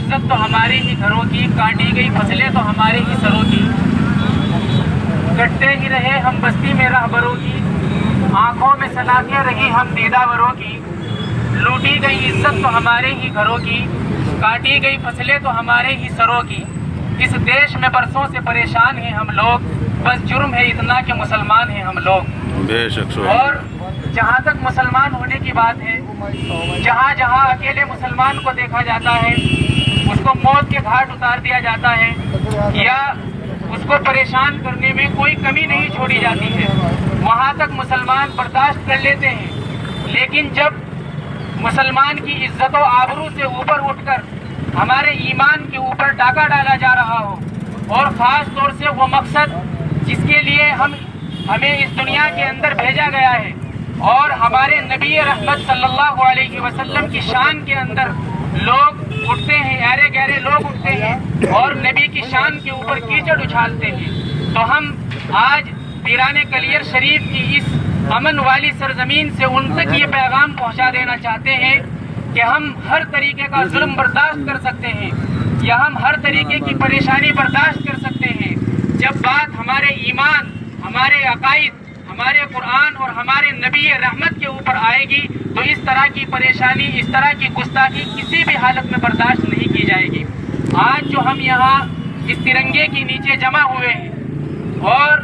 عزت تو ہمارے ہی گھروں کی، کاٹی گئی فصلیں تو ہمارے ہی سروں کی، کٹتے ہی رہے ہم بستی میں رہبروں کی، آنکھوں میں سلاخیں رہی ہم دیداوروں کی، لوٹی گئی عزت تو ہمارے ہی گھروں کی، کاٹی گئی فصلیں تو ہمارے ہی سروں کی، اس دیش میں برسوں سے پریشان ہیں ہم لوگ، بس جرم ہے اتنا کہ مسلمان ہیں ہم لوگ۔ بے شک۔ اور جہاں تک مسلمان ہونے کی بات ہے، جہاں جہاں اکیلے مسلمان کو دیکھا جاتا ہے اس کو موت کے گھاٹ اتار دیا جاتا ہے، یا اس کو پریشان کرنے میں کوئی کمی نہیں چھوڑی جاتی ہے، وہاں تک مسلمان برداشت کر لیتے ہیں۔ لیکن جب مسلمان کی عزت و آبرو سے اوپر اٹھ کر ہمارے ایمان کے اوپر ڈاکہ ڈالا جا رہا ہو، اور خاص طور سے وہ مقصد جس کے لیے ہمیں اس دنیا کے اندر بھیجا گیا ہے، اور ہمارے نبی رحمت صلی اللہ علیہ وسلم کی شان کے اندر لوگ اٹھتے ہیں، ایرے گہرے لوگ اٹھتے ہیں اور نبی کی شان کے اوپر کیچڑ اچھالتے ہیں، تو ہم آج پیران کلیر شریف کی اس امن والی سرزمین سے ان تک یہ پیغام پہنچا دینا چاہتے ہیں کہ ہم ہر طریقے کا ظلم برداشت کر سکتے ہیں، یا ہم ہر طریقے کی پریشانی برداشت کر سکتے ہیں، جب بات ہمارے ایمان، ہمارے عقائد، ہمارے قرآن اور ہمارے نبی رحمت کے اوپر آئے گی تو اس طرح کی پریشانی، اس طرح کی گستاخی کسی بھی حالت میں برداشت نہیں کی جائے گی۔ آج جو ہم یہاں اس ترنگے کے نیچے جمع ہوئے ہیں، اور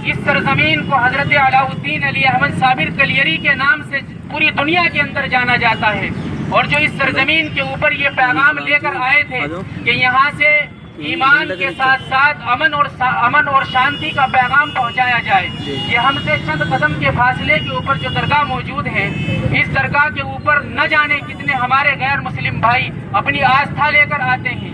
اس سرزمین کو حضرت علاء الدین علی احمد صابر کلیری کے نام سے پوری دنیا کے اندر جانا جاتا ہے، اور جو اس سرزمین کے اوپر یہ پیغام لے کر آئے تھے کہ یہاں سے ایمان کے ساتھ ساتھ امن اور شانتی کا پیغام پہنچایا جائے، یہ ہم سے چند قدم کے فاصلے کے اوپر جو درگاہ موجود ہے، اس درگاہ کے اوپر نہ جانے کتنے ہمارے غیر مسلم بھائی اپنی آستھا لے کر آتے ہیں،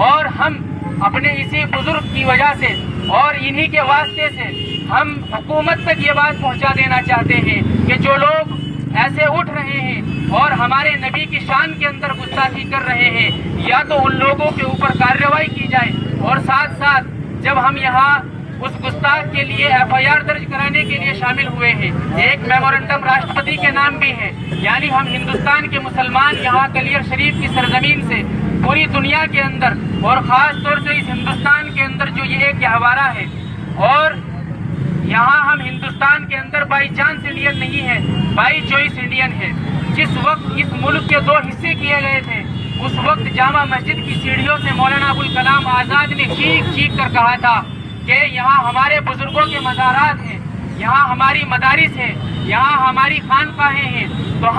اور ہم اپنے اسی بزرگ کی وجہ سے اور انہی کے واسطے سے ہم حکومت تک یہ بات پہنچا دینا چاہتے ہیں کہ جو لوگ ایسے اٹھ رہے ہیں اور ہمارے نبی کی شان کے اندر گستاخی کر رہے ہیں، یا تو ان لوگوں کے اوپر کارروائی کی جائے، اور ساتھ ساتھ جب ہم یہاں اس گستاخ کے لیے FIR درج کرانے کے لیے شامل ہوئے ہیں، ایک میمورنڈم راشٹرپتی کے نام بھی ہے، یعنی ہم ہندوستان کے مسلمان یہاں کلیر شریف کی سرزمین سے پوری دنیا کے اندر اور خاص طور سے اس ہندوستان کے اندر جو یہ ایک گہوارہ ہے، اور یہاں ہم ہندوستان کے اندر بائی چانس انڈین نہیں ہے، بائی چوائس انڈین ہے۔ جس وقت اس ملک کے دو حصے کیے گئے تھے، اس وقت جامع مسجد کی سیڑھیوں سے مولانا ابوالکلام آزاد نے چیخ چیخ کر کہا تھا کہ یہاں ہمارے بزرگوں کے مزارات ہیں، یہاں ہماری مدارس ہیں، یہاں ہماری خانقاہیں ہیں، تو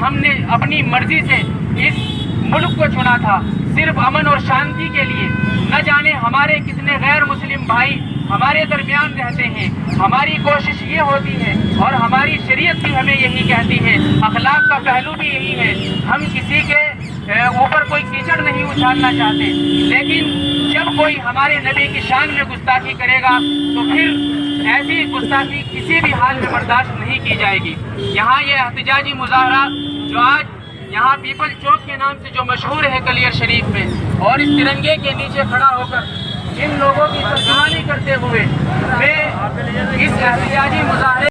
ہم نے اپنی مرضی سے اس ملک کو چنا تھا صرف امن اور شانتی کے لیے۔ نہ جانے ہمارے کتنے غیر مسلم بھائی ہمارے درمیان رہتے ہیں، ہماری کوشش یہ ہوتی ہے اور ہماری شریعت بھی ہمیں یہی کہتی ہے، اخلاق کا پہلو بھی یہی ہے، ہم کسی کے اوپر کوئی کیچڑ نہیں اچھالنا چاہتے، لیکن جب کوئی ہمارے نبی کی شان میں گستاخی کرے گا تو پھر ایسی گستاخی کسی بھی حال میں برداشت نہیں کی جائے گی۔ یہاں یہ احتجاجی مظاہرہ جو آج یہاں پیپل چوک کے نام سے جو مشہور ہے کلیر شریف میں، اور اس ترنگے کے نیچے کھڑا ہو کر ان لوگوں کی ترجمانی کرتے ہوئے میں اس احتجاجی مظاہرے